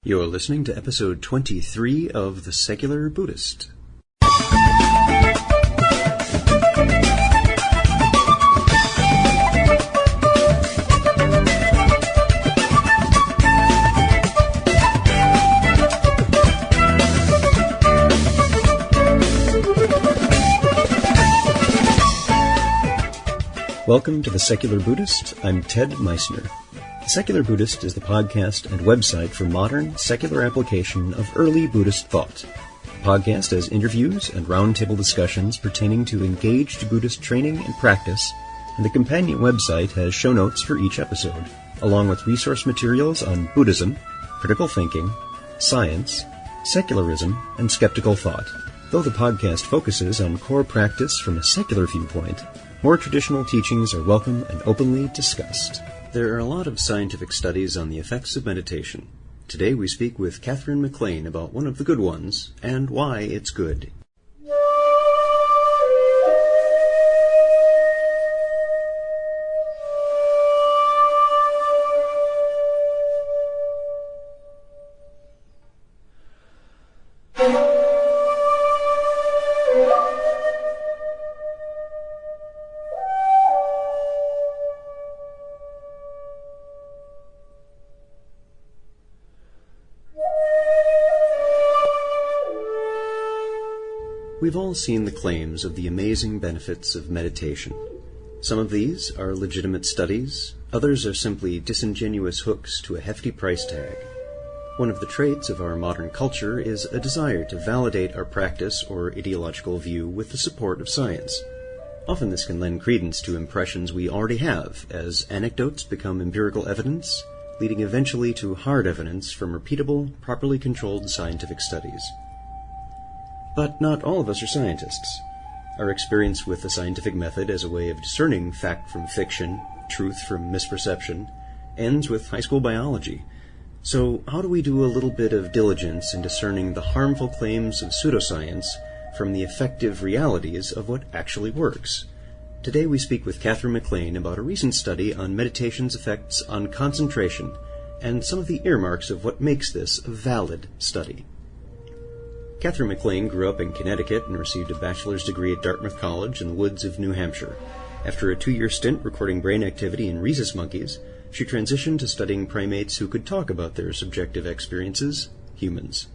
You're listening to episode 23 of The Secular Buddhist. Welcome to The Secular Buddhist. I'm Ted Meissner. The Secular Buddhist is the podcast and website for modern, secular application of early Buddhist thought. The podcast has interviews and roundtable discussions pertaining to engaged Buddhist training and practice, and the companion website has show notes for each episode, along with resource materials on Buddhism, critical thinking, science, secularism, and skeptical thought. Though the podcast focuses on core practice from a secular viewpoint, more traditional teachings are welcome and openly discussed. There are a lot of scientific studies on the effects of meditation. Today we speak with Catherine McLean about one of the good ones and why it's good. We've all seen the claims of the amazing benefits of meditation. Some of these are legitimate studies, others are simply disingenuous hooks to a hefty price tag. One of the traits of our modern culture is a desire to validate our practice or ideological view with the support of science. Often this can lend credence to impressions we already have, as anecdotes become empirical evidence, leading eventually to hard evidence from repeatable, properly controlled scientific studies. But not all of us are scientists. Our experience with the scientific method as a way of discerning fact from fiction, truth from misperception, ends with high school biology. So how do we do a little bit of diligence in discerning the harmful claims of pseudoscience from the effective realities of what actually works? Today we speak with Catherine McLean about a recent study on meditation's effects on concentration and some of the earmarks of what makes this a valid study. Catherine McLean grew up in Connecticut and received a bachelor's degree at Dartmouth College in the woods of New Hampshire. After a 2-year stint recording brain activity in rhesus monkeys, she transitioned to studying primates who could talk about their subjective experiences, humans.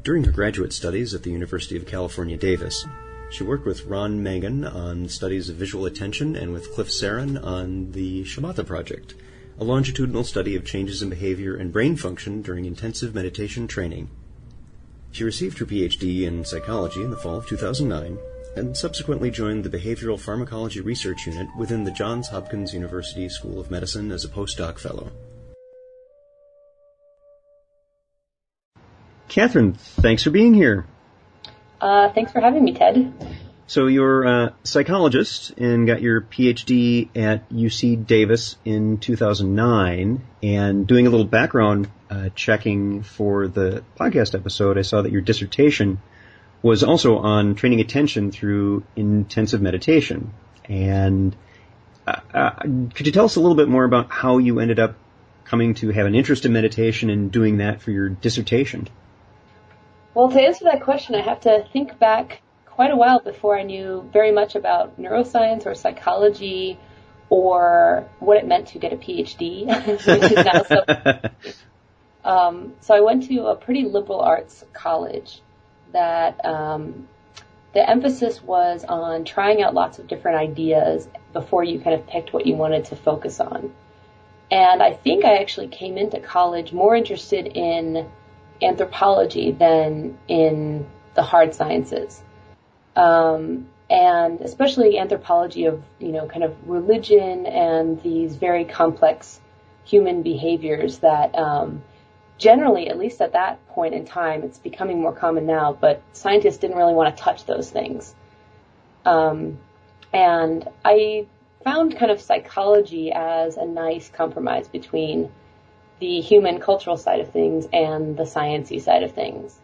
During her graduate studies at the University of California, Davis, she worked with Ron Mangan on studies of visual attention and with Cliff Saran on the Shamatha Project, a longitudinal study of changes in behavior and brain function during intensive meditation training. She received her PhD in psychology in the fall of 2009 and subsequently joined the Behavioral Pharmacology Research Unit within the Johns Hopkins University School of Medicine as a postdoc fellow. Catherine, thanks for being here. Thanks for having me, Ted. So you're a psychologist and got your PhD at UC Davis in 2009, and doing a little background checking for the podcast episode, I saw that your dissertation was also on training attention through intensive meditation. And could you tell us a little bit more about how you ended up coming to have an interest in meditation and doing that for your dissertation? Well, to answer that question, I have to think back quite a while before I knew very much about neuroscience or psychology or what it meant to get a PhD, which is now so I went to a pretty liberal arts college that the emphasis was on trying out lots of different ideas before you kind of picked what you wanted to focus on. And I think I actually came into college more interested in anthropology than in the hard sciences. And especially anthropology of, kind of religion and these very complex human behaviors that generally, at least at that point in time, it's becoming more common now, but scientists didn't really want to touch those things. And I found kind of psychology as a nice compromise between the human cultural side of things and the sciencey side of things.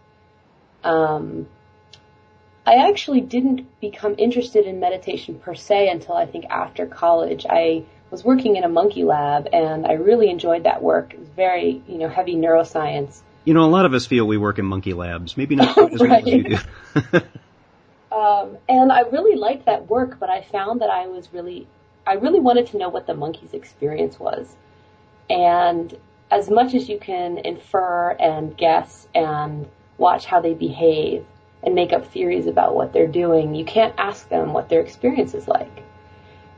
I actually didn't become interested in meditation per se until I think after college. I was working in a monkey lab and I really enjoyed that work. It was very, heavy neuroscience. A lot of us feel we work in monkey labs. Maybe not quite as well as you do. And I really liked that work, but I found that I really wanted to know what the monkey's experience was. And as much as you can infer and guess and watch how they behave and make up theories about what they're doing, you can't ask them what their experience is like.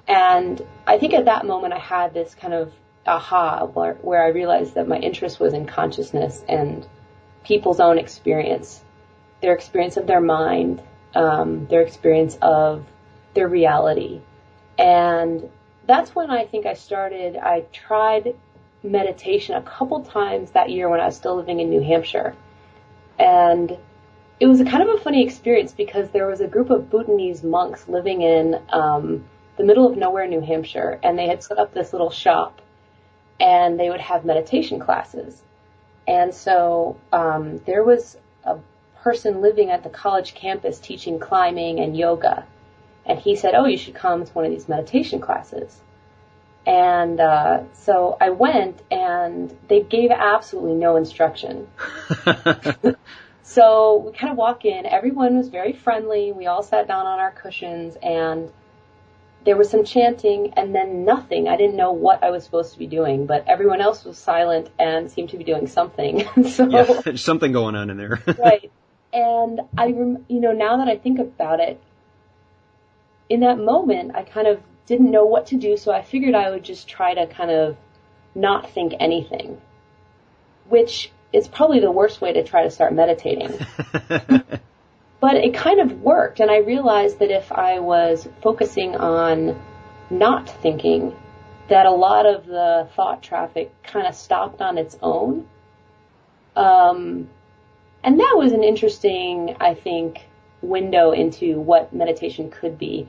And I think at that moment I had this kind of aha where I realized that my interest was in consciousness and people's own experience, their experience of their mind, their experience of their reality. And that's when I think I tried meditation a couple times that year when I was still living in New Hampshire. And it was a kind of a funny experience because there was a group of Bhutanese monks living in the middle of nowhere, New Hampshire, and they had set up this little shop, and they would have meditation classes. And so there was a person living at the college campus teaching climbing and yoga, and he said, "Oh, you should come to one of these meditation classes." And so I went, and they gave absolutely no instruction. So we kind of walk in. Everyone was very friendly. We all sat down on our cushions, and there was some chanting, and then nothing. I didn't know what I was supposed to be doing, but everyone else was silent and seemed to be doing something. Yeah, there's something going on in there. Right. And now that I think about it, in that moment, I kind of didn't know what to do, so I figured I would just try to kind of not think anything, which is probably the worst way to try to start meditating. But it kind of worked, and I realized that if I was focusing on not thinking, that a lot of the thought traffic kind of stopped on its own. And that was an interesting, I think, window into what meditation could be.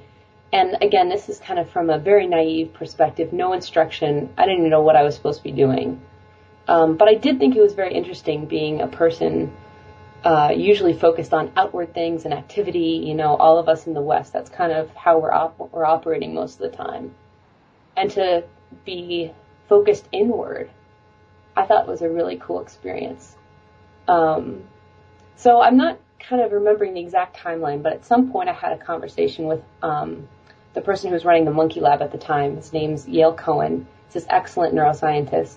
And again, this is kind of from a very naive perspective, no instruction. I didn't even know what I was supposed to be doing. But I did think it was very interesting being a person usually focused on outward things and activity. All of us in the West, that's kind of how we're operating most of the time. And to be focused inward, I thought was a really cool experience. So I'm not kind of remembering the exact timeline, but at some point I had a conversation with the person who was running the monkey lab at the time. His name's Yale Cohen. He's this excellent neuroscientist.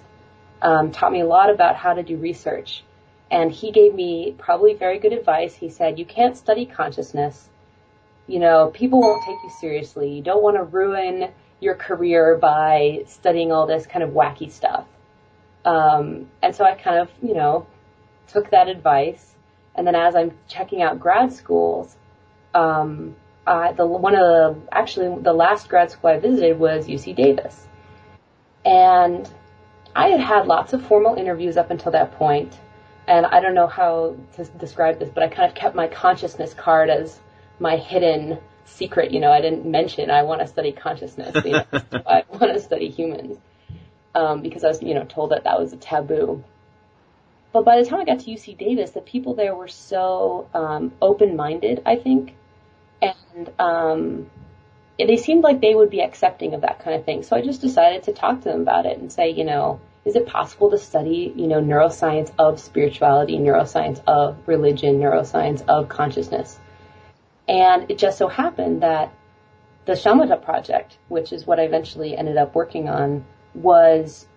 Taught me a lot about how to do research. And he gave me probably very good advice. He said, you can't study consciousness. People won't take you seriously. You don't want to ruin your career by studying all this kind of wacky stuff. And so I kind of, took that advice. And then as I'm checking out grad schools, the last grad school I visited was UC Davis. And I had had lots of formal interviews up until that point. And I don't know how to describe this, but I kind of kept my consciousness card as my hidden secret. I didn't mention I want to study consciousness. I want to study humans because I was, told that was a taboo. But by the time I got to UC Davis, the people there were so open-minded, I think, and they seemed like they would be accepting of that kind of thing. So I just decided to talk to them about it and say, is it possible to study, neuroscience of spirituality, neuroscience of religion, neuroscience of consciousness? And it just so happened that the Shamatha project, which is what I eventually ended up working on, was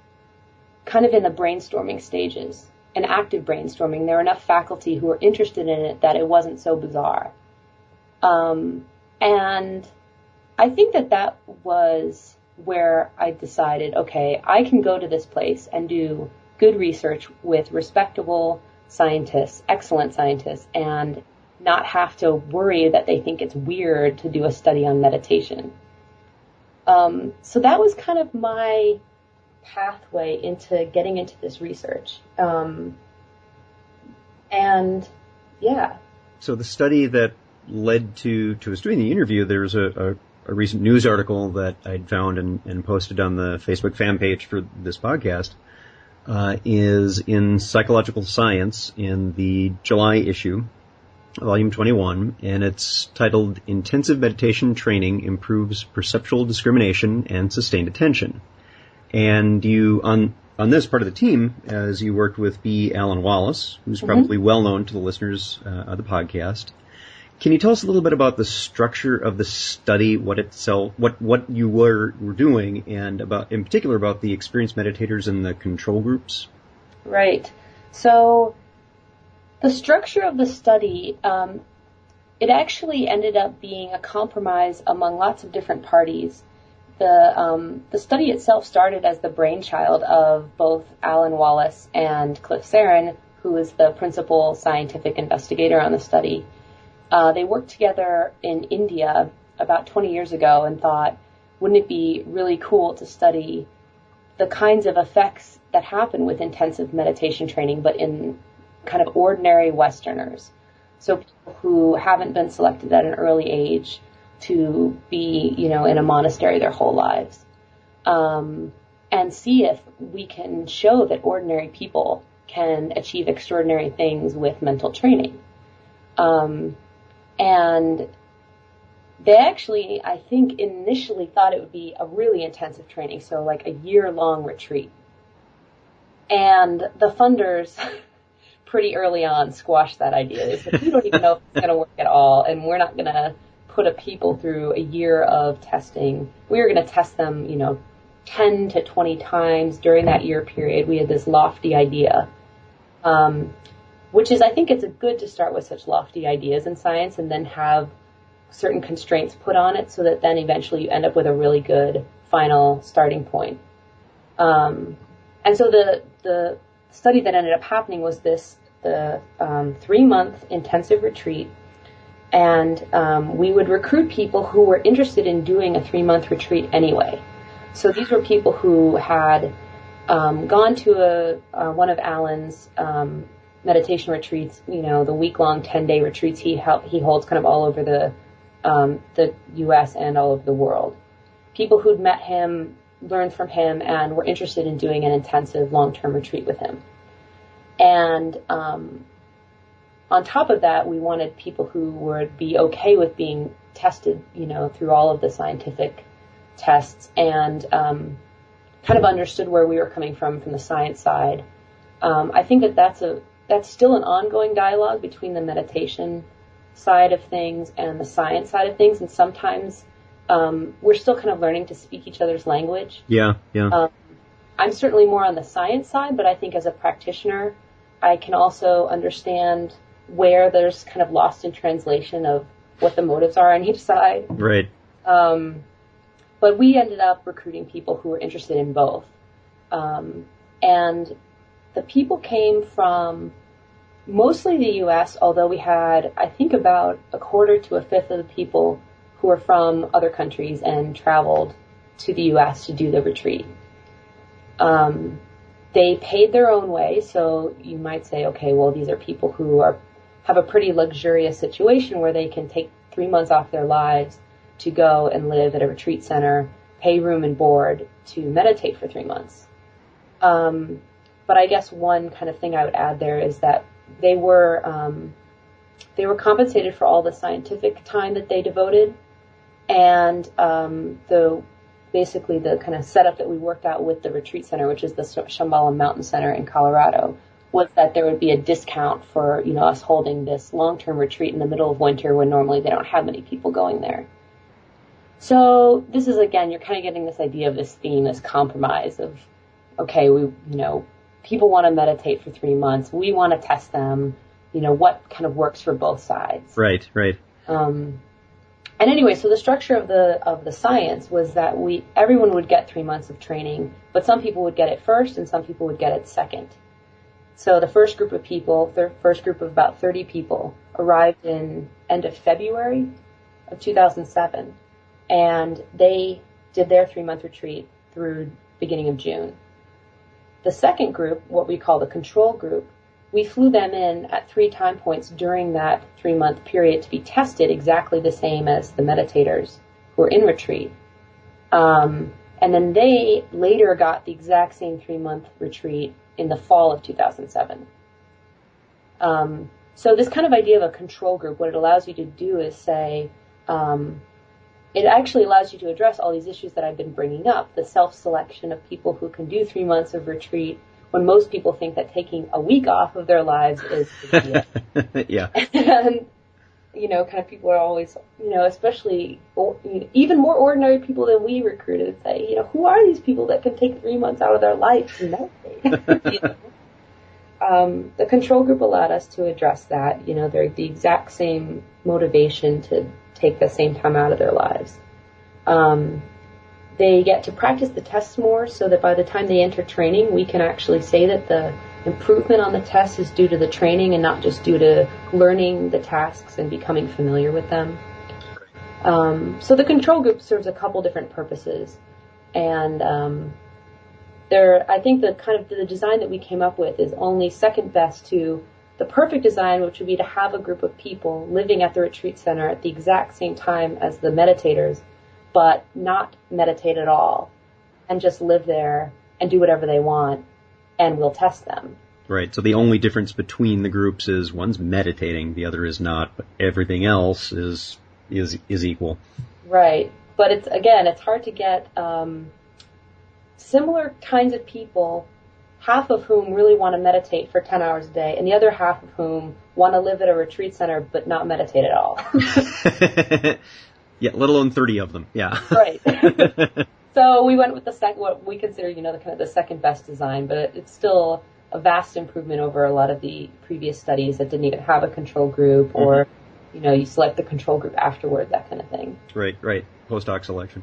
kind of in the brainstorming stages, an active brainstorming. There were enough faculty who were interested in it that it wasn't so bizarre. And I think that was where I decided, okay, I can go to this place and do good research with respectable scientists, excellent scientists, and not have to worry that they think it's weird to do a study on meditation. So that was kind of my pathway into getting into this research. And yeah. So the study that led to us doing the interview, there was a recent news article that I'd found and posted on the Facebook fan page for this podcast, is in Psychological Science in the July issue, volume 21, and it's titled Intensive Meditation Training Improves Perceptual Discrimination and Sustained Attention. And you, on on this part of the team, as you worked with B. Alan Wallace, who's probably well known to the listeners of the podcast. Can you tell us a little bit about the structure of the study, what you were doing, and about, in particular, about the experienced meditators and the control groups? Right. So the structure of the study, it actually ended up being a compromise among lots of different parties. The study itself started as the brainchild of both Alan Wallace and Cliff Sarin, who is the principal scientific investigator on the study. They worked together in India about 20 years ago and thought, wouldn't it be really cool to study the kinds of effects that happen with intensive meditation training, but in kind of ordinary Westerners. So people who haven't been selected at an early age to be, in a monastery their whole lives. And see if we can show that ordinary people can achieve extraordinary things with mental training. And they actually, I think, initially thought it would be a really intensive training, so like a year-long retreat. And the funders pretty early on squashed that idea. They said, we don't even know if it's going to work at all, and we're not going to put a people through a year of testing. We were going to test them, 10 to 20 times during that year period. We had this lofty idea, which is, I think it's good to start with such lofty ideas in science and then have certain constraints put on it so that then eventually you end up with a really good final starting point. And so the study that ended up happening was the 3-month intensive retreat. And we would recruit people who were interested in doing a 3-month retreat anyway. So these were people who had gone to one of Alan's meditation retreats, the week-long 10-day retreats he holds kind of all over the U.S. and all over the world. People who'd met him, learned from him, and were interested in doing an intensive long-term retreat with him. And on top of that, we wanted people who would be okay with being tested, through all of the scientific tests and kind of understood where we were coming from the science side. I think that's still an ongoing dialogue between the meditation side of things and the science side of things, and sometimes we're still kind of learning to speak each other's language. Yeah. I'm certainly more on the science side, but I think as a practitioner, I can also understand where there's kind of lost in translation of what the motives are on each side. Right. But we ended up recruiting people who were interested in both. And the people came from mostly the U.S., although we had, I think, about a quarter to a fifth of the people who were from other countries and traveled to the U.S. to do the retreat. They paid their own way, so you might say, okay, well, these are people who have a pretty luxurious situation where they can take 3 months off their lives to go and live at a retreat center, pay room and board to meditate for 3 months. But I guess one kind of thing I would add there is that they were compensated for all the scientific time that they devoted, and basically the kind of setup that we worked out with the retreat center, which is the Shambhala Mountain Center in Colorado, was that there would be a discount for, us holding this long-term retreat in the middle of winter when normally they don't have many people going there. So this is, again, you're kind of getting this idea of this theme, this compromise of, okay, people want to meditate for 3 months. We want to test them, what kind of works for both sides. Right. And anyway, so the structure of the science was that everyone would get 3 months of training, but some people would get it first and some people would get it second. So the first group of about 30 people arrived in end of February of 2007, and they did their 3-month retreat through beginning of June. The second group, what we call the control group, we flew them in at 3 time points during that 3-month period to be tested exactly the same as the meditators who were in retreat. And then they later got the exact same 3-month retreat in the fall of 2007. So this kind of idea of a control group, what it allows you to do is say, it actually allows you to address all these issues that I've been bringing up, the self-selection of people who can do 3 months of retreat when most people think that taking a week off of their lives is the deal. Yeah. And, kind of people are always, especially even more ordinary people than we recruited say, who are these people that can take 3 months out of their life to meditate? The control group allowed us to address that. They're the exact same motivation to take the same time out of their lives. They get to practice the tests more so that by the time they enter training, we can actually say that the improvement on the test is due to the training and not just due to learning the tasks and becoming familiar with them. So the control group serves a couple different purposes. And I think the design that we came up with is only second best to the perfect design, which would be to have a group of people living at the retreat center at the exact same time as the meditators, but not meditate at all, and just live there and do whatever they want, and we'll test them. Right. So the only difference between the groups is one's meditating, the other is not, but everything else is equal. Right. But it's hard to get similar kinds of people, half of whom really want to meditate for 10 hours a day, and the other half of whom want to live at a retreat center but not meditate at all. Yeah, let alone 30 of them. Yeah. Right. So we went with what we consider, the second best design, but it's still a vast improvement over a lot of the previous studies that didn't even have a control group, or, you select the control group afterward, that kind of thing. Right. Post-hoc selection.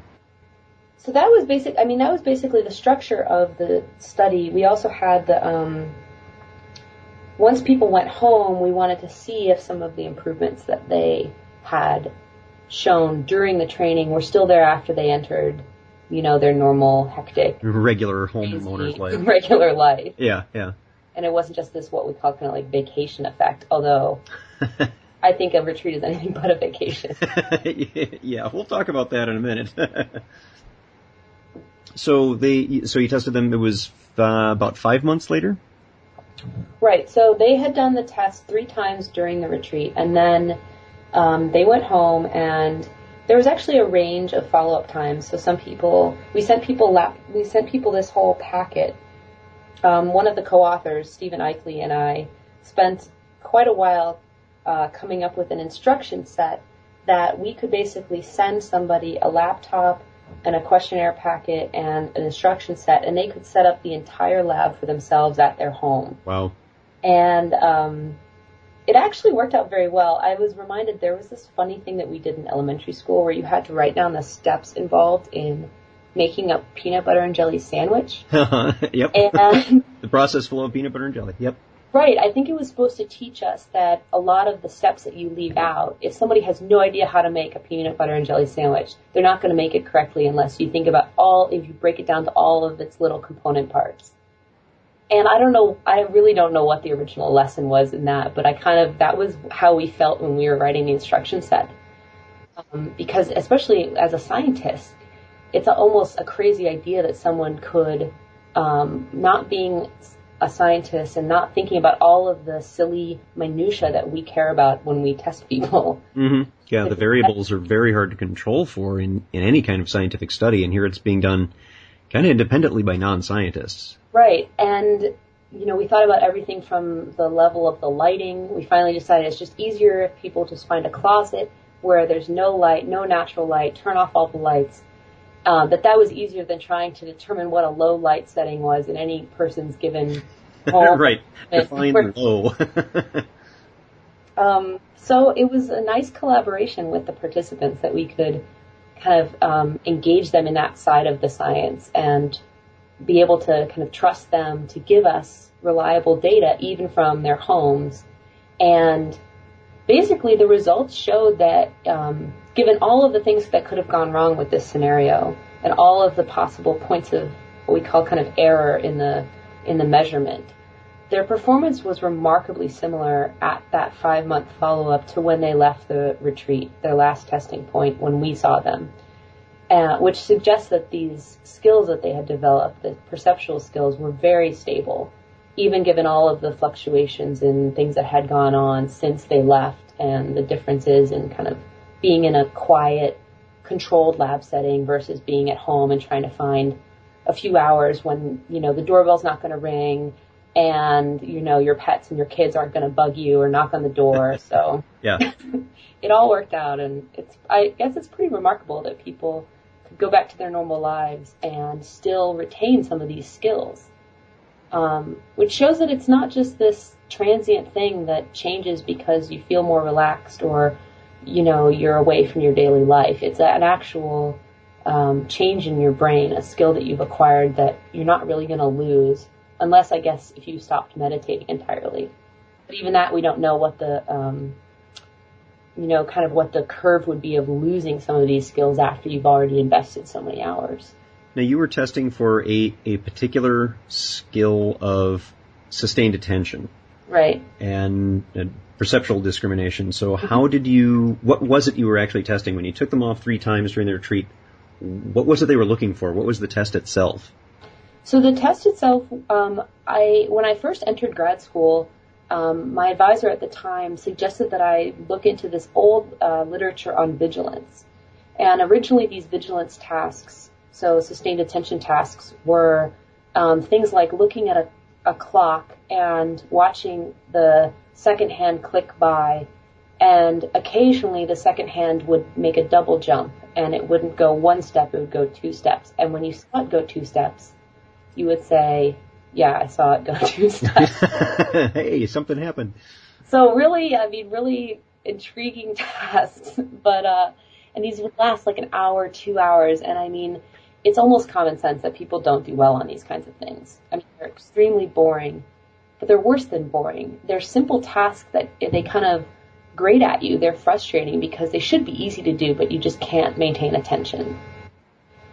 So that was basically the structure of the study. We also had once people went home, we wanted to see if some of the improvements that they had shown during the training were still there after they entered, their normal, hectic, regular homeowner's life. Regular life. Yeah. And it wasn't just this, what we call kind of like vacation effect, although I think a retreat is anything but a vacation. Yeah, we'll talk about that in a minute. So you tested them, it was about 5 months later? Right, so they had done the test 3 times during the retreat, and then they went home, and there was actually a range of follow-up times. So some people, we sent people this whole packet. One of the co-authors, Stephen Eichley, and I spent quite a while coming up with an instruction set that we could basically send somebody a laptop and a questionnaire packet and an instruction set, and they could set up the entire lab for themselves at their home. Wow. And it actually worked out very well. I was reminded there was this funny thing that we did in elementary school where you had to write down the steps involved in making a peanut butter and jelly sandwich. Yep. And the process flow of peanut butter and jelly. Yep. Right. I think it was supposed to teach us that a lot of the steps that you leave out, if somebody has no idea how to make a peanut butter and jelly sandwich, they're not going to make it correctly unless you think about if you break it down to all of its little component parts. And I really don't know what the original lesson was in that, but that was how we felt when we were writing the instruction set. Because especially as a scientist, it's almost a crazy idea that someone could, not being a scientist and not thinking about all of the silly minutia that we care about when we test people. Mm-hmm. Yeah, the variables are very hard to control for in any kind of scientific study, and here it's being done kind of independently by non-scientists. Right, and we thought about everything from the level of the lighting. We finally decided it's just easier if people just find a closet where there's no light, no natural light, turn off all the lights. That was easier than trying to determine what a low light setting was in any person's given home. Right, define low. So it was a nice collaboration with the participants that we could kind of engage them in that side of the science and be able to kind of trust them to give us reliable data even from their homes. And basically the results showed that given all of the things that could have gone wrong with this scenario and all of the possible points of what we call kind of error in the measurement, their performance was remarkably similar at that 5-month follow-up to when they left the retreat, their last testing point when we saw them, which suggests that these skills that they had developed, the perceptual skills, were very stable, even given all of the fluctuations in things that had gone on since they left and the differences in kind of being in a quiet, controlled lab setting versus being at home and trying to find a few hours when, the doorbell's not going to ring and, your pets and your kids aren't going to bug you or knock on the door. So yeah, it all worked out. And I guess it's pretty remarkable that people could go back to their normal lives and still retain some of these skills, which shows that it's not just this transient thing that changes because you feel more relaxed or, you're away from your daily life. It's an actual change in your brain, a skill that you've acquired that you're not really going to lose, unless, I guess, if you stopped meditating entirely. But even that, we don't know what the, kind of what the curve would be of losing some of these skills after you've already invested so many hours. Now, you were testing for a particular skill of sustained attention. Right. And perceptual discrimination. So what was it you were actually testing when you took them off 3 times during the retreat? What was it they were looking for? What was the test itself? So the test itself, when I first entered grad school, my advisor at the time suggested that I look into this old literature on vigilance. And originally these vigilance tasks, so sustained attention tasks, were things like looking at a clock and watching the second hand click by, and occasionally the second hand would make a double jump, and it wouldn't go 1 step, it would go 2 steps. And when you saw it go 2 steps, you would say, yeah, I saw it go 2 steps. Hey, something happened. So really intriguing tasks, but, and these would last like an hour, 2 hours, and it's almost common sense that people don't do well on these kinds of things. They're extremely boring, but they're worse than boring. They're simple tasks that they kind of grate at you. They're frustrating because they should be easy to do, but you just can't maintain attention.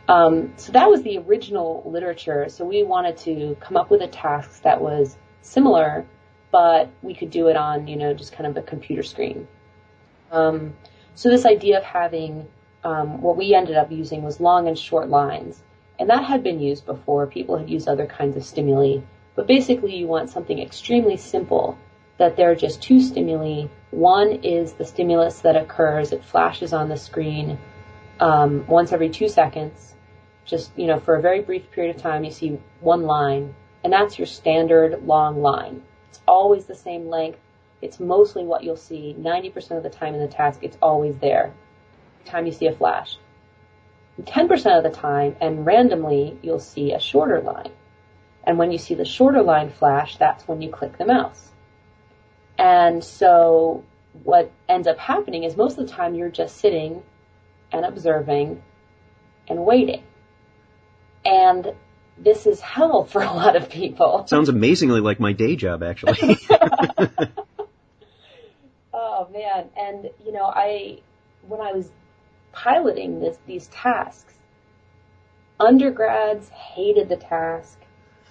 So that was the original literature. So we wanted to come up with a task that was similar, but we could do it on, just kind of a computer screen. So this idea of having what we ended up using was long and short lines. And that had been used before. People had used other kinds of stimuli. But basically you want something extremely simple, that there are just 2 stimuli. One is the stimulus that occurs. It flashes on the screen once every 2 seconds. Just, for a very brief period of time, you see 1 line. And that's your standard long line. It's always the same length. It's mostly what you'll see. 90% of the time in the task, it's always there. Time you see a flash. 10% of the time, and randomly, you'll see a shorter line. And when you see the shorter line flash, that's when you click the mouse. And so what ends up happening is most of the time you're just sitting and observing and waiting. And this is hell for a lot of people. Sounds amazingly like my day job, actually. Oh, man. And, when I was piloting these tasks, undergrads hated the task.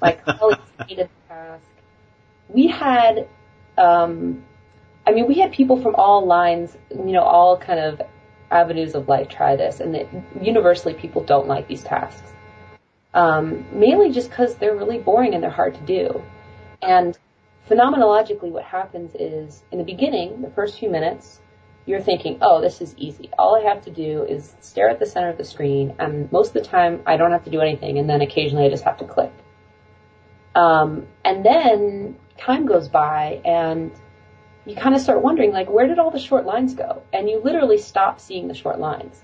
My colleagues hated the task. We had, we had people from all lines, all kind of avenues of life try this, and universally people don't like these tasks. Mainly just because they're really boring and they're hard to do. And phenomenologically what happens is, in the beginning, the first few minutes, you're thinking, oh, this is easy. All I have to do is stare at the center of the screen, and most of the time I don't have to do anything, and then occasionally I just have to click. And then time goes by, and you kind of start wondering, where did all the short lines go? And you literally stop seeing the short lines.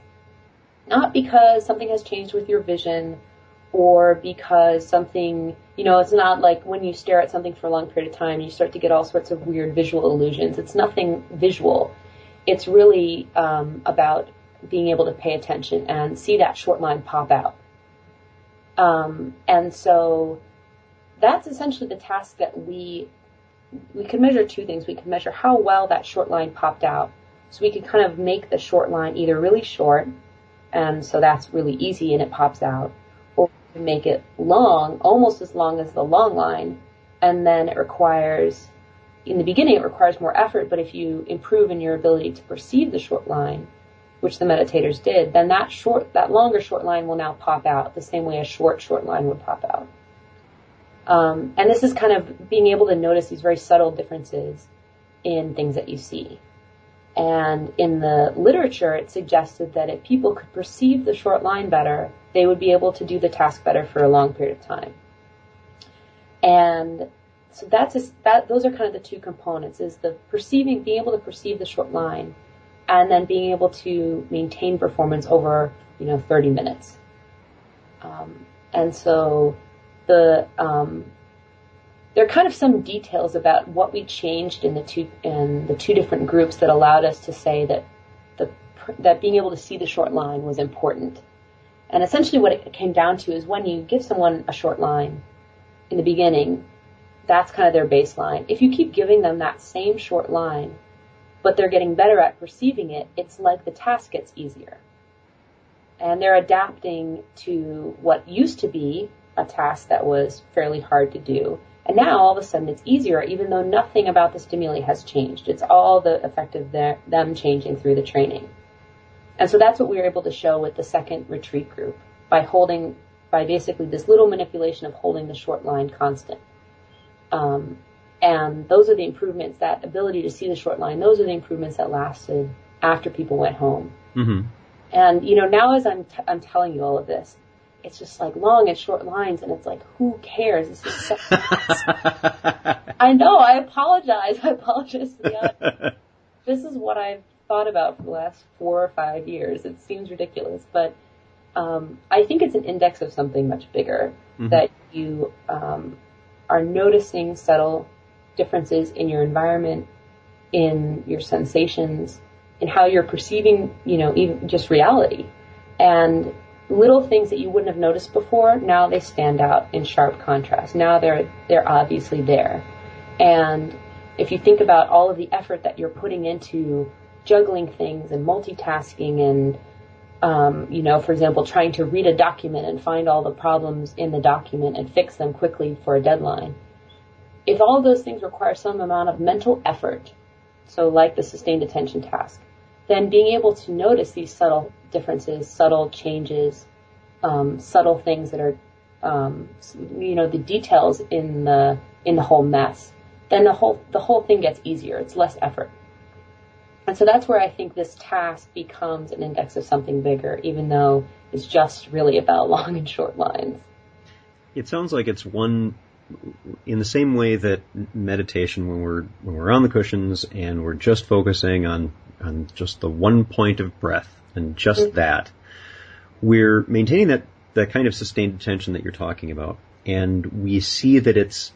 Not because something has changed with your vision, or because something, it's not like when you stare at something for a long period of time, you start to get all sorts of weird visual illusions. It's nothing visual. It's really about being able to pay attention and see that short line pop out. And so that's essentially the task that we could measure 2 things. We could measure how well that short line popped out. So we could kind of make the short line either really short, and so that's really easy and it pops out, or we can make it long, almost as long as the long line, and then it requires, in the beginning it requires more effort, but if you improve in your ability to perceive the short line, which the meditators did, then that longer short line will now pop out the same way a short line would pop out. And this is kind of being able to notice these very subtle differences in things that you see. And in the literature, it suggested that if people could perceive the short line better, they would be able to do the task better for a long period of time. And so those are kind of the two components, is the perceiving, being able to perceive the short line, and then being able to maintain performance over, 30 minutes. And so there are kind of some details about what we changed in the two different groups that allowed us to say that being able to see the short line was important. And essentially what it came down to is when you give someone a short line in the beginning, that's kind of their baseline. If you keep giving them that same short line, but they're getting better at perceiving it, it's like the task gets easier. And they're adapting to what used to be a task that was fairly hard to do. And now all of a sudden it's easier, even though nothing about the stimuli has changed. It's all the effect of them changing through the training. And so that's what we were able to show with the second retreat group by basically this little manipulation of holding the short line constant. And those are the improvements, that ability to see the short line, those are the improvements that lasted after people went home. Mm-hmm. And, now as I'm telling you all of this, it's just like long and short lines, and it's like, who cares? This is so I know, I apologize to the audience. This is what I've thought about for the last 4 or 5 years. It seems ridiculous, but I think it's an index of something much bigger, mm-hmm. that you are noticing subtle differences in your environment, in your sensations, in how you're perceiving, even just reality. And little things that you wouldn't have noticed before, now they stand out in sharp contrast. Now they're obviously there. And if you think about all of the effort that you're putting into juggling things and multitasking and, for example, trying to read a document and find all the problems in the document and fix them quickly for a deadline. If all of those things require some amount of mental effort, so like the sustained attention task, then being able to notice these subtle differences, subtle changes, subtle things that are, the details in the whole mess, then the whole thing gets easier. It's less effort. And so that's where I think this task becomes an index of something bigger, even though it's just really about long and short lines. It sounds like it's one, in the same way that meditation, when we're on the cushions and we're just focusing on just the one point of breath and just mm-hmm. that, we're maintaining that kind of sustained attention that you're talking about. And we see that it's,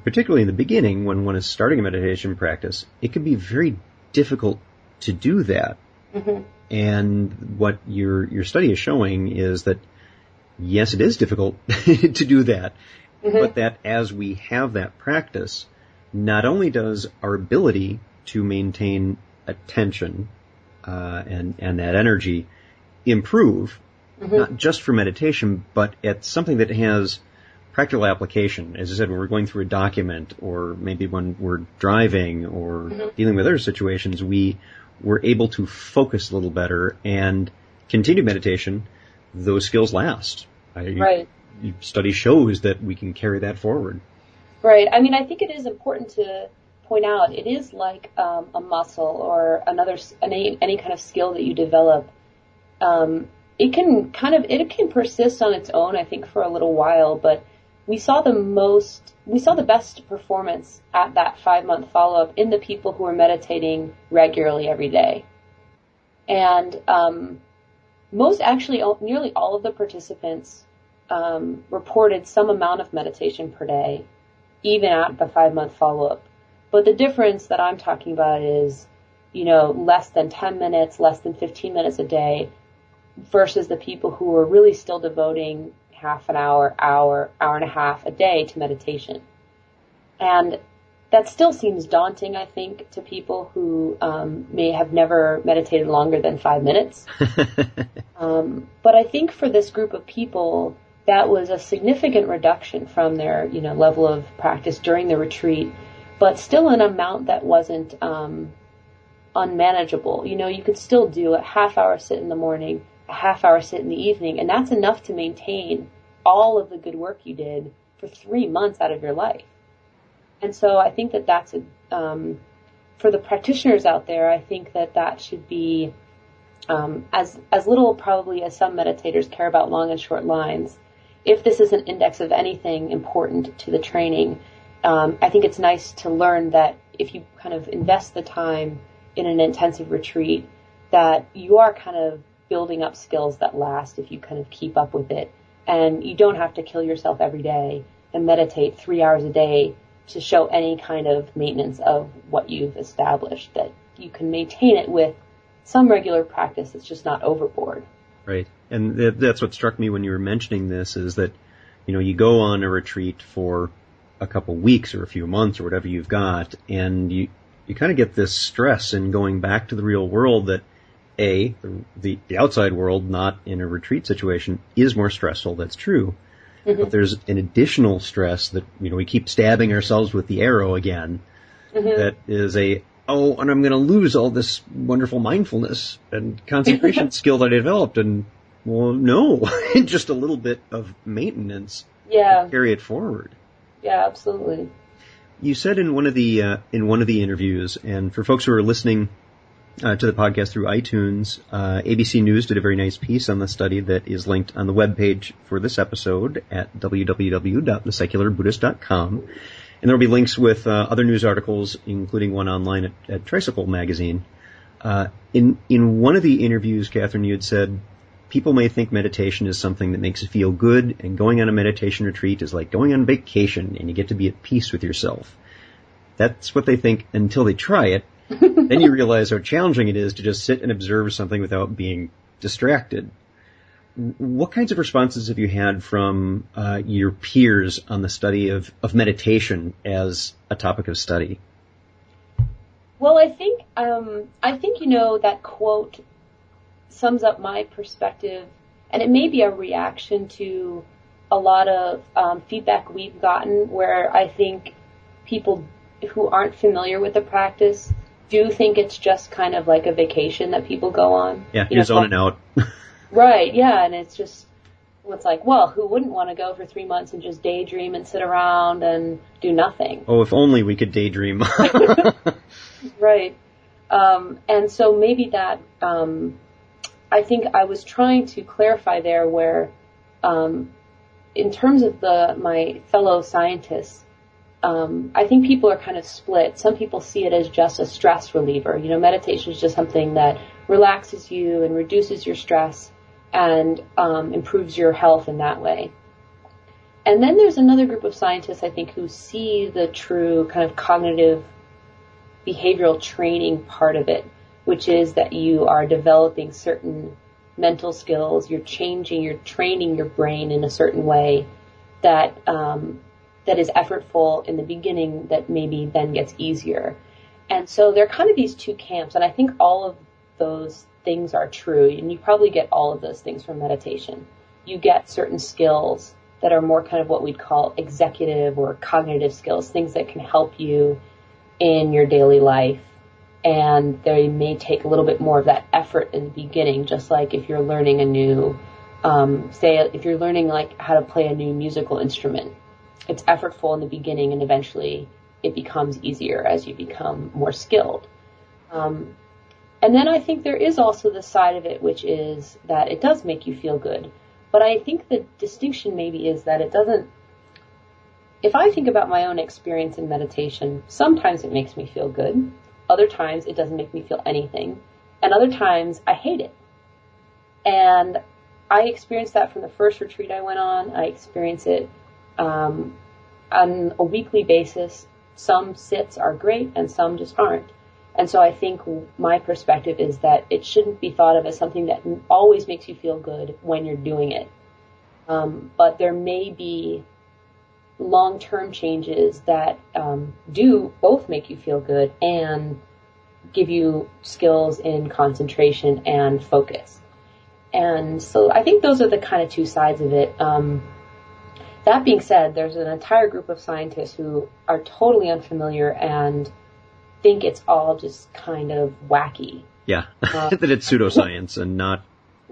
particularly in the beginning, when one is starting a meditation practice, it can be very difficult to do that. Mm-hmm. And what your study is showing is that, yes, it is difficult to do that, mm-hmm. but that as we have that practice, not only does our ability to maintain attention and that energy improve, mm-hmm. not just for meditation, but at something that has practical application. As I said, when we're going through a document, or maybe when we're driving or mm-hmm. dealing with other situations, we're able to focus a little better and continue meditation. Those skills last. Right. Study shows that we can carry that forward. Right. I mean, I think it is important to point out, it is like a muscle or any kind of skill that you develop. It can persist on its own, I think, for a little while, but we saw the best performance at that 5-month follow-up in the people who were meditating regularly every day. And nearly all of the participants reported some amount of meditation per day, even at the 5-month follow-up. But the difference that I'm talking about is, less than 10 minutes, less than 15 minutes a day, versus the people who were really still devoting half an hour, hour and a half a day to meditation. And that still seems daunting, I think, to people who may have never meditated longer than 5 minutes. But I think for this group of people, that was a significant reduction from their, level of practice during the retreat, but still an amount that wasn't unmanageable. You could still do a half-hour sit in the morning, a half-hour sit in the evening, and that's enough to maintain all of the good work you did for 3 months out of your life. And so I think that's for the practitioners out there, I think that should be as little probably as some meditators care about long and short lines. If this is an index of anything important to the training, I think it's nice to learn that if you kind of invest the time in an intensive retreat, that you are kind of building up skills that last if you kind of keep up with it. And you don't have to kill yourself every day and meditate 3 hours a day to show any kind of maintenance of what you've established, that you can maintain it with some regular practice. It's just not overboard. Right. And that's what struck me when you were mentioning this, is that, you go on a retreat for a couple weeks or a few months or whatever you've got, and you kind of get this stress in going back to the real world that, the outside world, not in a retreat situation, is more stressful. That's true. Mm-hmm. But there's an additional stress that, we keep stabbing ourselves with the arrow again. Mm-hmm. That is and I'm going to lose all this wonderful mindfulness and concentration skill that I developed. And, well, no, just a little bit of maintenance to carry it forward. Yeah, absolutely. You said in one of the interviews, and for folks who are listening to the podcast through iTunes, ABC News did a very nice piece on the study that is linked on the webpage for this episode at www.thesecularbuddhist.com. And there will be links with other news articles, including one online at Tricycle Magazine. In one of the interviews, Catherine, you had said, people may think meditation is something that makes you feel good, and going on a meditation retreat is like going on vacation, and you get to be at peace with yourself. That's what they think until they try it. Then you realize how challenging it is to just sit and observe something without being distracted. What kinds of responses have you had from your peers on the study of meditation as a topic of study? Well, I think that quote sums up my perspective, and it may be a reaction to a lot of feedback we've gotten, where I think people who aren't familiar with the practice do think it's just kind of like a vacation that people go on. Yeah, you're zoning out. Right, yeah, and it's just, it's like, well, who wouldn't want to go for 3 months and just daydream and sit around and do nothing? Oh, if only we could daydream. Right. And so maybe that, I think I was trying to clarify there where, in terms of my fellow scientists, I think people are kind of split. Some people see it as just a stress reliever. Meditation is just something that relaxes you and reduces your stress and improves your health in that way. And then there's another group of scientists, I think, who see the true kind of cognitive behavioral training part of it, which is that you are developing certain mental skills, you're training your brain in a certain way that is effortful in the beginning, that maybe then gets easier. And so there are kind of these two camps, and I think all of those things are true, and you probably get all of those things from meditation. You get certain skills that are more kind of what we'd call executive or cognitive skills, things that can help you in your daily life, and they may take a little bit more of that effort in the beginning, just like if you're learning a new, if you're learning like how to play a new musical instrument. It's effortful in the beginning, and eventually it becomes easier as you become more skilled. And then I think there is also the side of it, which is that it does make you feel good. But I think the distinction maybe is that it doesn't. If I think about my own experience in meditation, sometimes it makes me feel good. Other times it doesn't make me feel anything. And other times I hate it. And I experienced that from the first retreat I went on. I experience it on a weekly basis. Some sits are great and some just aren't. And so I think my perspective is that it shouldn't be thought of as something that always makes you feel good when you're doing it. But there may be long-term changes that do both make you feel good and give you skills in concentration and focus. And so I think those are the kind of two sides of it. That being said, there's an entire group of scientists who are totally unfamiliar and think it's all just kind of wacky. Yeah, that it's pseudoscience and not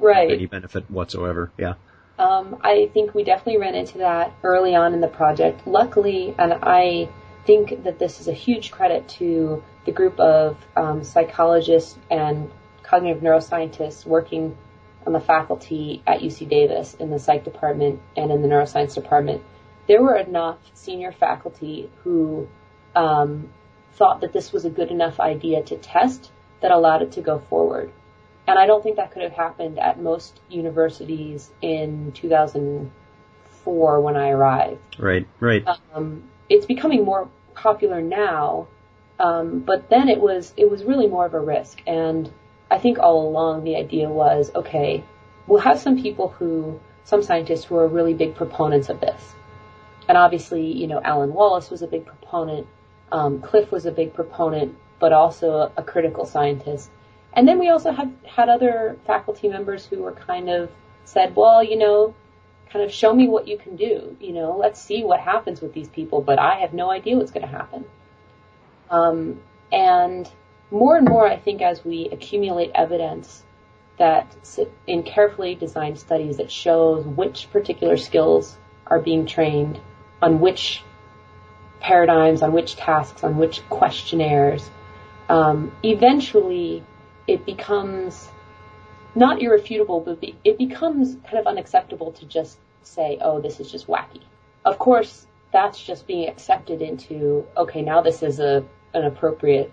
any benefit whatsoever. Yeah. I think we definitely ran into that early on in the project. Luckily, and I think that this is a huge credit to the group of psychologists and cognitive neuroscientists working on the faculty at UC Davis in the psych department and in the neuroscience department. There were enough senior faculty who thought that this was a good enough idea to test that allowed it to go forward. And I don't think that could have happened at most universities in 2004 when I arrived. Right. It's becoming more popular now, but then it was really more of a risk. And I think all along the idea was, okay, we'll have some scientists who are really big proponents of this. And obviously, Alan Wallace was a big proponent. Cliff was a big proponent, but also a critical scientist. And then we also had other faculty members who were kind of said, well, kind of show me what you can do. Let's see what happens with these people, but I have no idea what's going to happen. And more, I think, as we accumulate evidence that in carefully designed studies that shows which particular skills are being trained, on which paradigms, on which tasks, on which questionnaires, eventually it becomes not irrefutable, but it becomes kind of unacceptable to just say, oh, this is just wacky. Of course, that's just being accepted into, okay, now this is an appropriate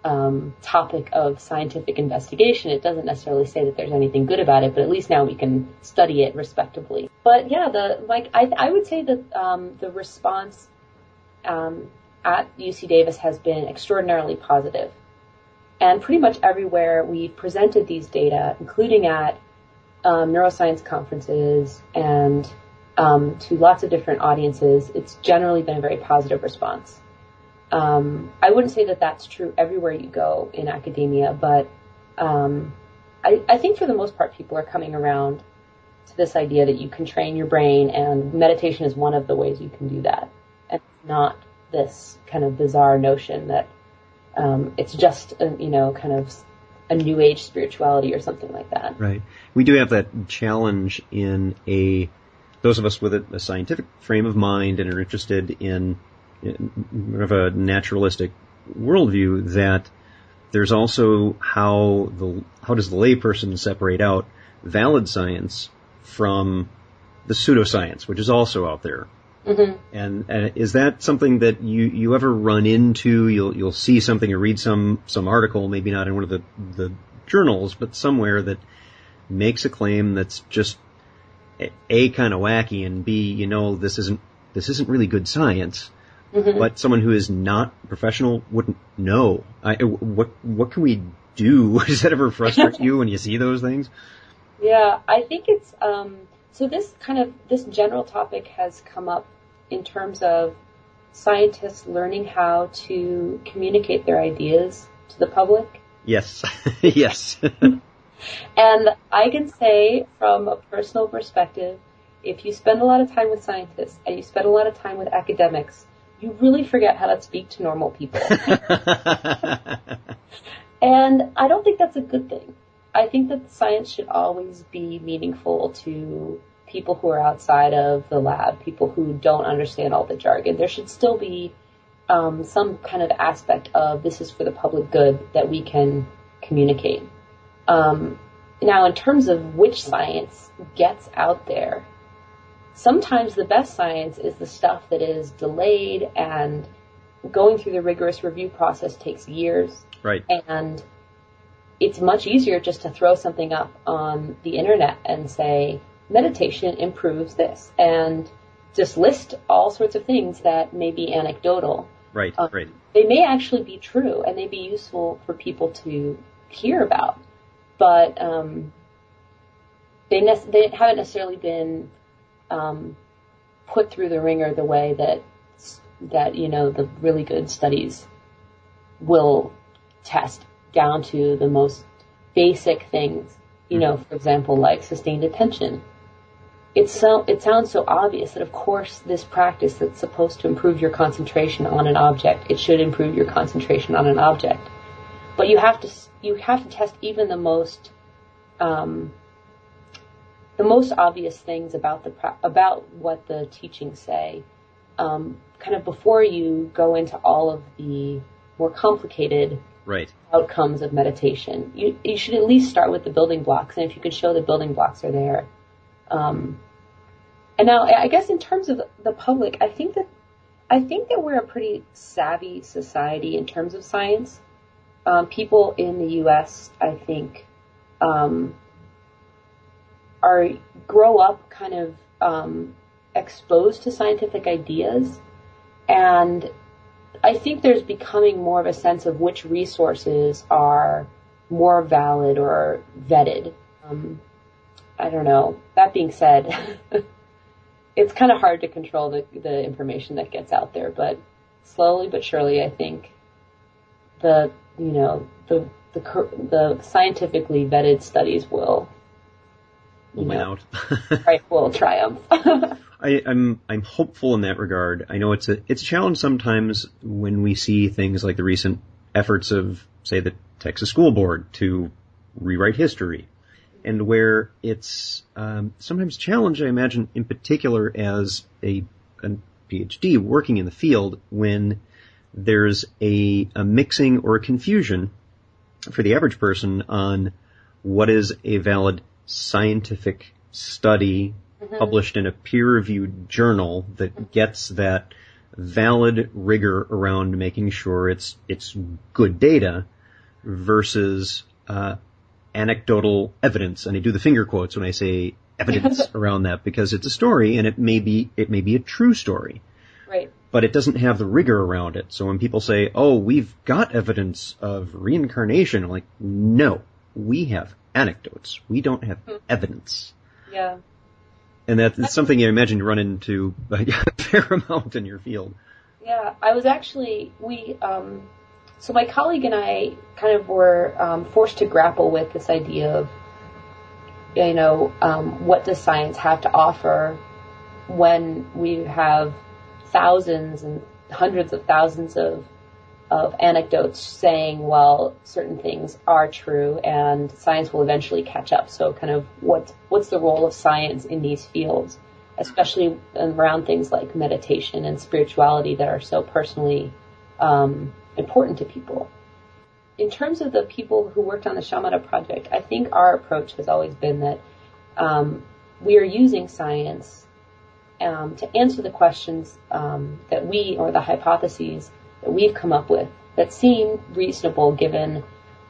topic of scientific investigation. It doesn't necessarily say that there's anything good about it, but at least now we can study it respectably. But yeah, I would say that the response at UC Davis has been extraordinarily positive. And pretty much everywhere we've presented these data, including at neuroscience conferences and to lots of different audiences, it's generally been a very positive response. I wouldn't say that that's true everywhere you go in academia, but I think for the most part people are coming around to this idea that you can train your brain, and meditation is one of the ways you can do that. And not this kind of bizarre notion that it's just, kind of a new age spirituality or something like that. Right. We do have that challenge in those of us with a scientific frame of mind and are interested in of a naturalistic worldview, that there's also how does the layperson separate out valid science from the pseudoscience, which is also out there. Mm-hmm. And is that something that you ever run into? You'll see something or read some article, maybe not in one of the journals, but somewhere that makes a claim that's just A, kind of wacky, and B, this isn't really good science. Mm-hmm. But someone who is not professional wouldn't know. What can we do? Does that ever frustrate you when you see those things? Yeah, I think it's so this general topic has come up in terms of scientists learning how to communicate their ideas to the public. Yes. Yes. And I can say from a personal perspective, if you spend a lot of time with scientists and you spend a lot of time with academics, you really forget how to speak to normal people. And I don't think that's a good thing. I think that science should always be meaningful to people who are outside of the lab, people who don't understand all the jargon. There should still be some kind of aspect of this is for the public good that we can communicate. Now, in terms of which science gets out there, sometimes the best science is the stuff that is delayed, and going through the rigorous review process takes years. Right. And it's much easier just to throw something up on the internet and say, meditation improves this, and just list all sorts of things that may be anecdotal. Right, right. They may actually be true, and they be useful for people to hear about, but they haven't necessarily been put through the ringer the way that the really good studies will test down to the most basic things. For example, like sustained attention. It sounds so obvious that, of course, this practice that's supposed to improve your concentration on an object, it should improve your concentration on an object. But you have to test even the most obvious things about what the teachings say, kind of before you go into all of the more complicated right. outcomes of meditation, you should at least start with the building blocks. And if you can show the building blocks are there. And now, I guess in terms of the public, I think that we're a pretty savvy society in terms of science. People in the U.S., I think, grow up kind of exposed to scientific ideas, and I think there's becoming more of a sense of which resources are more valid or vetted. I don't know. That being said, it's kind of hard to control the information that gets out there, but slowly but surely, I think the scientifically vetted studies will win out. Right, will triumph. I'm hopeful in that regard. I know it's a challenge sometimes when we see things like the recent efforts of, say, the Texas School Board to rewrite history, and where it's sometimes challenged, I imagine, in particular as a PhD working in the field, when there's a mixing or a confusion for the average person on what is a valid scientific study published in a peer-reviewed journal that gets that valid rigor around making sure it's good data versus anecdotal evidence. And I do the finger quotes when I say evidence around that, because it's a story and it may be a true story. Right. But it doesn't have the rigor around it. So when people say, oh, we've got evidence of reincarnation, I'm like, no, we have anecdotes. We don't have evidence. Yeah. And that's something I imagine you run into a fair amount in your field. Yeah, I was actually, so my colleague and I kind of were forced to grapple with this idea of, what does science have to offer when we have thousands and hundreds of thousands of anecdotes saying, well, certain things are true and science will eventually catch up. So kind of what's the role of science in these fields, especially around things like meditation and spirituality that are so personally important to people. In terms of the people who worked on the Shamatha project, I think our approach has always been that we are using science to answer the questions that or the hypotheses that we've come up with that seem reasonable given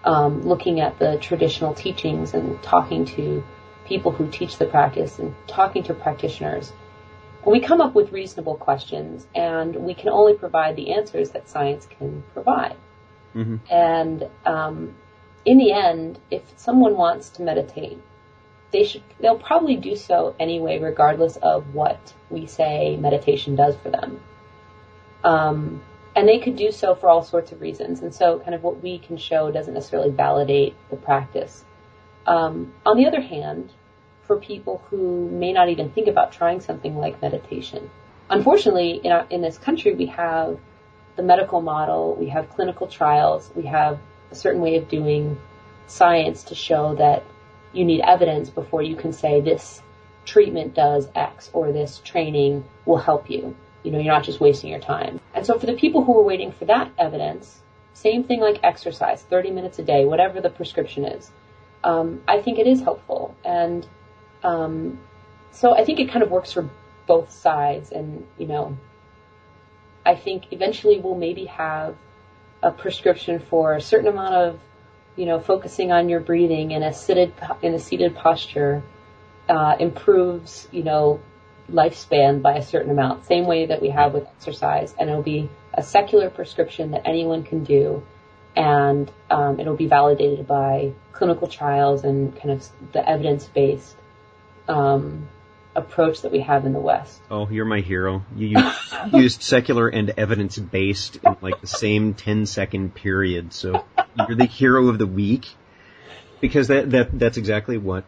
looking at the traditional teachings and talking to people who teach the practice and talking to practitioners. And we come up with reasonable questions, and we can only provide the answers that science can provide. Mm-hmm. And in the end, if someone wants to meditate, they'll probably do so anyway, regardless of what we say meditation does for them. And they could do so for all sorts of reasons. And so kind of what we can show doesn't necessarily validate the practice. On the other hand, for people who may not even think about trying something like meditation, unfortunately, in this country, we have the medical model, we have clinical trials, we have a certain way of doing science to show that you need evidence before you can say this treatment does X or this training will help you. You're not just wasting your time. And so for the people who are waiting for that evidence, same thing like exercise, 30 minutes a day, whatever the prescription is, I think it is helpful. And so I think it kind of works for both sides. And, I think eventually we'll maybe have a prescription for a certain amount of, focusing on your breathing in a seated posture improves, lifespan by a certain amount, same way that we have with exercise, and it'll be a secular prescription that anyone can do, and it'll be validated by clinical trials and kind of the evidence-based approach that we have in the West. Oh, you're my hero. You used secular and evidence-based in like the same 10-second period, so you're the hero of the week, because that's exactly what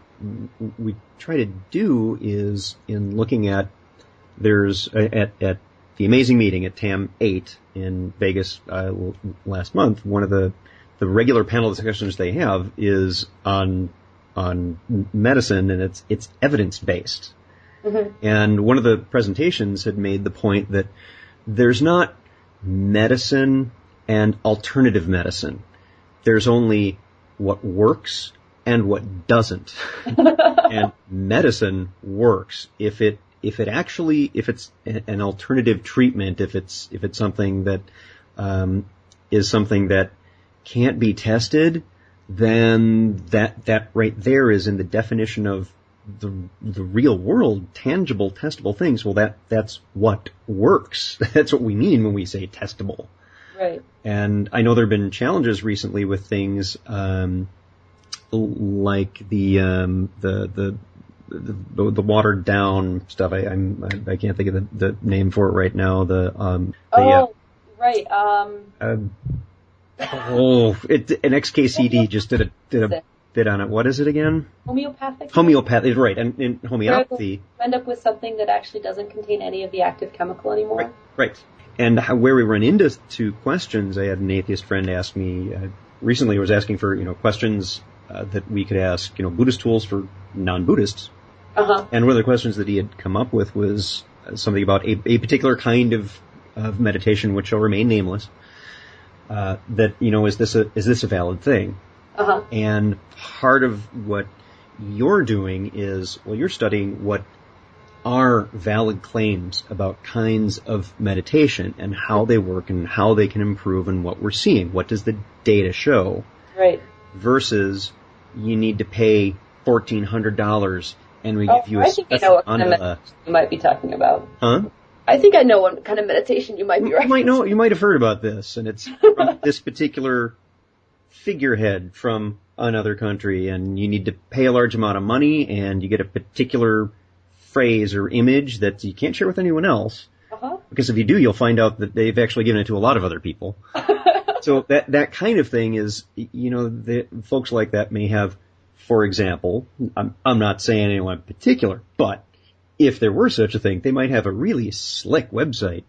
we try to do. Is in looking at there's at the amazing meeting at TAM 8 in Vegas last month, one of the regular panel discussions they have is on medicine, and it's evidence based. Mm-hmm. And one of the presentations had made the point that there's not medicine and alternative medicine. There's only what works and what doesn't. And medicine works if it's an alternative treatment, if it's something that is something that can't be tested, then that right there is in the definition of the real world, tangible, testable things. Well, that's what works. That's what we mean when we say testable. Right. And I know there have been challenges recently with things like the watered down stuff. I can't think of the name for it right now. Right. An XKCD just did a bit on it. What is it again? Homeopathic, right. And in homeopathy, you end up with something that actually doesn't contain any of the active chemical anymore. Right. And where we run into questions, I had an atheist friend ask me recently. Was asking for questions that we could ask Buddhist tools for non-Buddhists. Uh-huh. And one of the questions that he had come up with was something about a particular kind of meditation, which shall remain nameless. That is this a valid thing? Uh-huh. And part of what you're doing is, you're studying what are valid claims about kinds of meditation and how they work and how they can improve and what we're seeing. What does the data show? Right. Versus you need to pay $1,400 and we give you a special meditation you might be talking about. Huh? I think I know what kind of meditation you might be referencing. You might have heard about this, and it's from this particular figurehead from another country, and you need to pay a large amount of money, and you get a particular phrase or image that you can't share with anyone else. Uh-huh. Because if you do, you'll find out that they've actually given it to a lot of other people. So that kind of thing is, the folks like that may have, for example, I'm not saying anyone in particular, but if there were such a thing, they might have a really slick website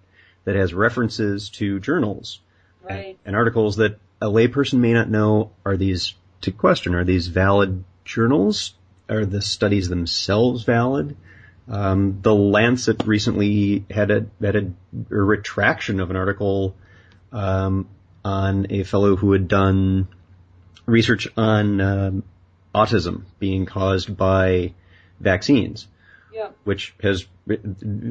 that has references to journals and articles that a layperson may not know. Are these valid journals? Are the studies themselves valid? The Lancet recently had a retraction of an article on a fellow who had done research on autism being caused by vaccines. Yeah. Which has,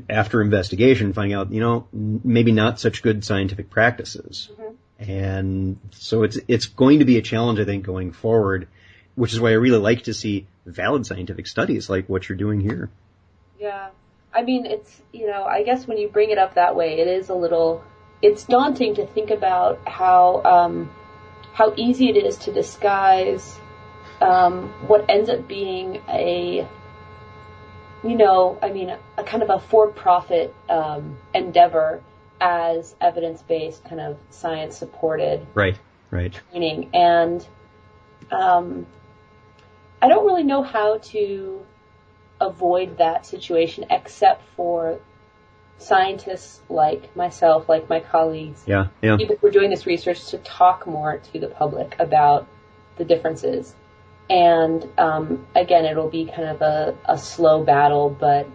after investigation, finding out, maybe not such good scientific practices. Mm-hmm. And so it's going to be a challenge, I think, going forward, which is why I really like to see valid scientific studies like what you're doing here. Yeah. I mean, it's, I guess when you bring it up that way, it's daunting to think about how easy it is to disguise what ends up being a kind of a for-profit endeavor as evidence-based, kind of science-supported right training. And I don't really know how to avoid that situation except for scientists like myself, like my colleagues, people who are doing this research, to talk more to the public about the differences. And again, it'll be kind of a slow battle, but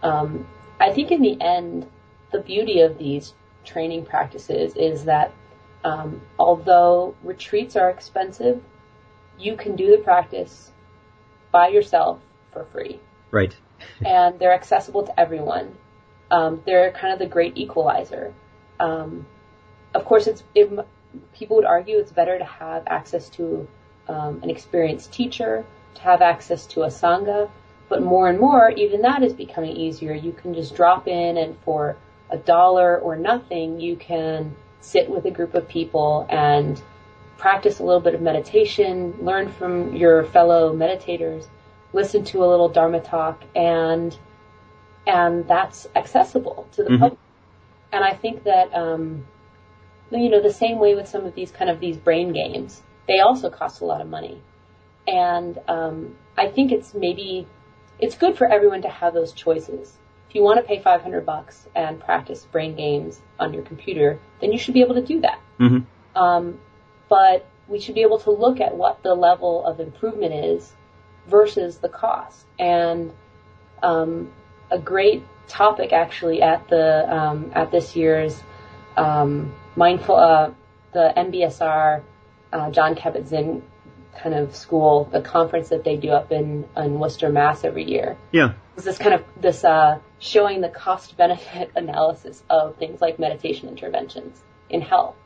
I think in the end, the beauty of these training practices is that although retreats are expensive, you can do the practice by yourself for free. Right. And they're accessible to everyone. They're kind of the great equalizer. Of course, people would argue it's better to have access to an experienced teacher, to have access to a sangha, but more and more, even that is becoming easier. You can just drop in, and for $1 or nothing, you can sit with a group of people and practice a little bit of meditation, learn from your fellow meditators, listen to a little Dharma talk, and that's accessible to the public. And I think that, the same way with some of these brain games, they also cost a lot of money. And I think it's good for everyone to have those choices. If you want to pay $500 and practice brain games on your computer, then you should be able to do that. Mm-hmm. But we should be able to look at what the level of improvement is versus the cost. And a great topic actually at this year's mindful the MBSR John Kabat-Zinn kind of school, the conference that they do up in Worcester, Mass every year. Yeah. It's this showing the cost benefit analysis of things like meditation interventions in health.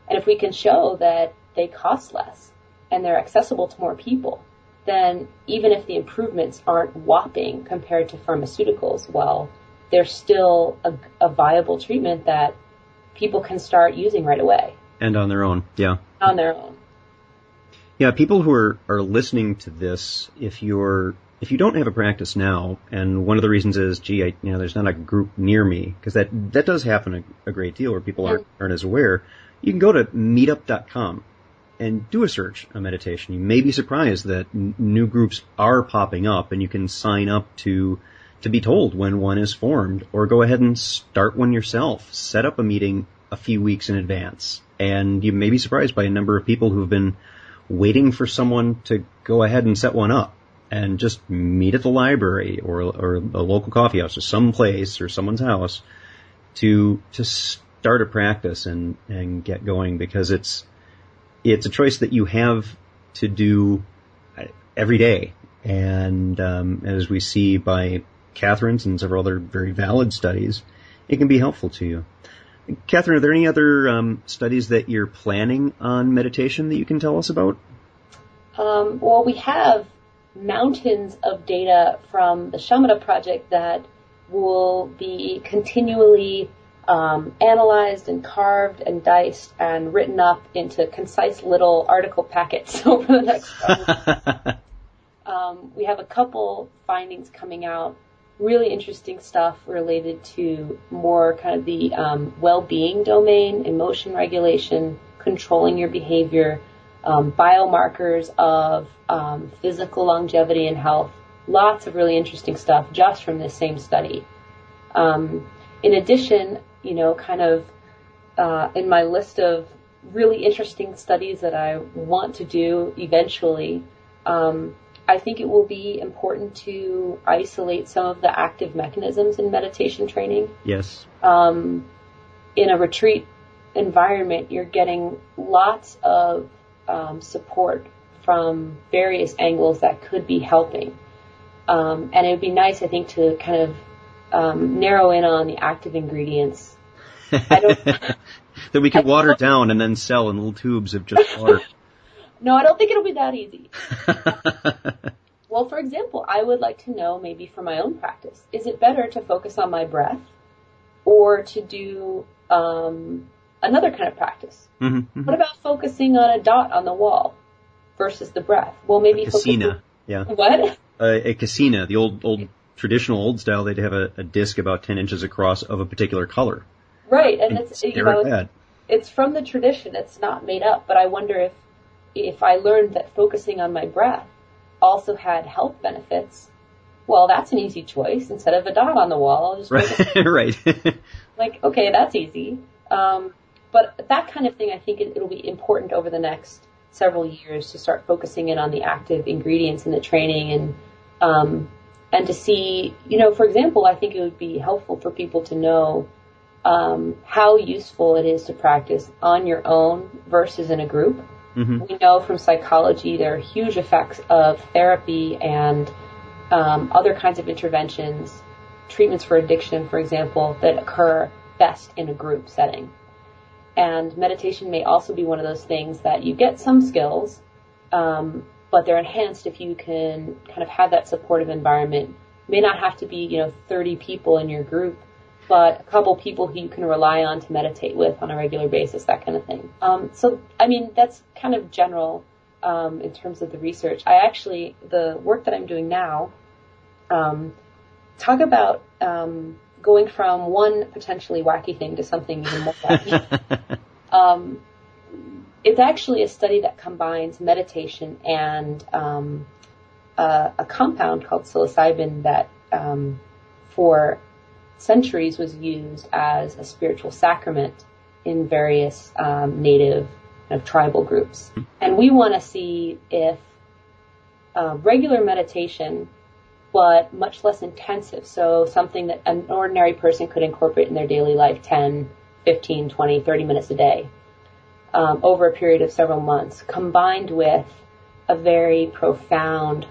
And if we can show that they cost less and they're accessible to more people, then even if the improvements aren't whopping compared to pharmaceuticals, well, they're still a viable treatment that people can start using right away. And on their own, yeah. On their own. Yeah, people who are listening to this, if you don't have a practice now, and one of the reasons is, there's not a group near me, because that does happen a great deal where people aren't as aware, you can go to meetup.com and do a search on meditation. You may be surprised that new groups are popping up, and you can sign up to be told when one is formed, or go ahead and start one yourself. Set up a meeting a few weeks in advance, and you may be surprised by a number of people who've been waiting for someone to go ahead and set one up, and just meet at the library or a local coffee house or some place or someone's house to start a practice and get going, because it's a choice that you have to do every day. And as we see by Catherine's and several other very valid studies, it can be helpful to you. Catherine, are there any other studies that you're planning on meditation that you can tell us about? Well, we have mountains of data from the Shamatha project that will be continually analyzed and carved and diced and written up into concise little article packets over the next couple. We have a couple findings coming out, really interesting stuff related to more kind of the well-being domain, emotion regulation, controlling your behavior, biomarkers of physical longevity and health. Lots of really interesting stuff just from this same study. In addition, kind of in my list of really interesting studies that I want to do eventually, I think it will be important to isolate some of the active mechanisms in meditation training. Yes. In a retreat environment, you're getting lots of support from various angles that could be helping. And it would be nice, I think, to kind of narrow in on the active ingredients. That we could water down and then sell in little tubes of just water. No, I don't think it'll be that easy. Well, for example, I would like to know, maybe for my own practice, is it better to focus on my breath or to do another kind of practice? Mm-hmm, mm-hmm. What about focusing on a dot on the wall versus the breath? Well, maybe a kasina, yeah. What? A kasina, the old traditional old style, they'd have a disc about 10 inches across of a particular color. Right, and it's from the tradition. It's not made up, but I wonder if I learned that focusing on my breath also had health benefits, well, that's an easy choice. Instead of a dot on the wall, I'll just right. Like, okay, that's easy. But that kind of thing, I think it'll be important over the next several years to start focusing in on the active ingredients in the training and to see, for example, I think it would be helpful for people to know how useful it is to practice on your own versus in a group. Mm-hmm. We know from psychology there are huge effects of therapy and other kinds of interventions, treatments for addiction, for example, that occur best in a group setting. And meditation may also be one of those things that you get some skills, but they're enhanced if you can kind of have that supportive environment. It may not have to be, 30 people in your group, but a couple people who you can rely on to meditate with on a regular basis, that kind of thing. That's kind of general in terms of the research. The work that I'm doing now, talk about going from one potentially wacky thing to something even more wacky. It's actually a study that combines meditation and a compound called psilocybin that for centuries was used as a spiritual sacrament in various native tribal groups. And we want to see if regular meditation but much less intensive. So something that an ordinary person could incorporate in their daily life 10, 15, 20, 30 minutes a day over a period of several months, combined with a very profound,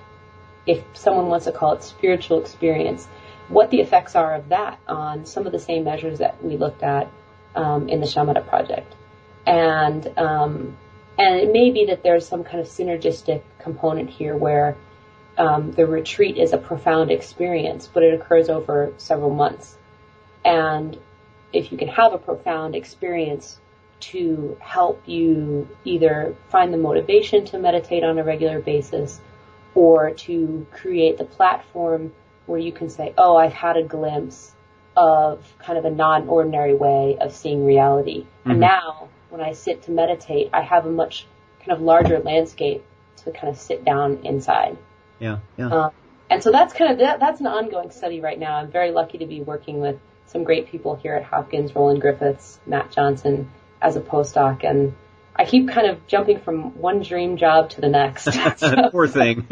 if someone wants to call it spiritual experience, what the effects are of that on some of the same measures that we looked at in the Shamatha project. And it may be that there's some kind of synergistic component here where the retreat is a profound experience, but it occurs over several months. And if you can have a profound experience to help you either find the motivation to meditate on a regular basis or to create the platform where you can say, oh, I've had a glimpse of kind of a non-ordinary way of seeing reality. Mm-hmm. And now when I sit to meditate, I have a much kind of larger landscape to kind of sit down inside. Yeah. And so that's kind of, that's an ongoing study right now. I'm very lucky to be working with some great people here at Hopkins, Roland Griffiths, Matt Johnson, as a postdoc, and I keep kind of jumping from one dream job to the next. Poor thing.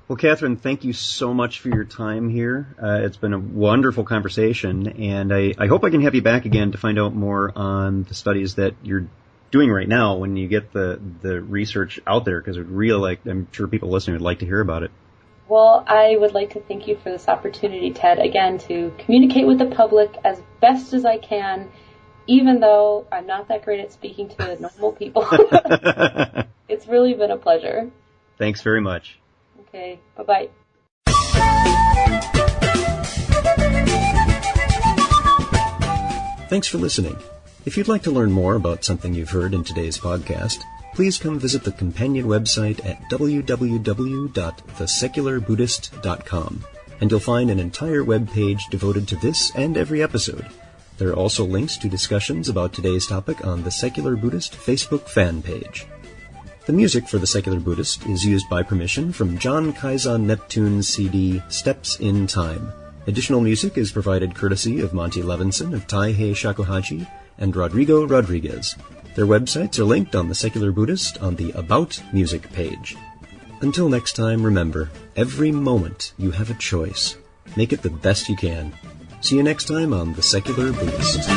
Well, Catherine, thank you so much for your time here. It's been a wonderful conversation, and I hope I can have you back again to find out more on the studies that you're doing right now when you get the research out there, because I'm sure people listening would like to hear about it. Well, I would like to thank you for this opportunity, Ted, again, to communicate with the public as best as I can, even though I'm not that great at speaking to normal people. It's really been a pleasure. Thanks very much. Okay, bye-bye. Thanks for listening. If you'd like to learn more about something you've heard in today's podcast, please come visit the companion website at www.thesecularbuddhist.com, and you'll find an entire web page devoted to this and every episode. There are also links to discussions about today's topic on the Secular Buddhist Facebook fan page. The music for The Secular Buddhist is used by permission from John Kaizan Neptune's CD, Steps in Time. Additional music is provided courtesy of Monty Levinson of Taihei Shakuhachi and Rodrigo Rodriguez. Their websites are linked on The Secular Buddhist on the About Music page. Until next time, remember, every moment you have a choice. Make it the best you can. See you next time on The Secular Buddhist.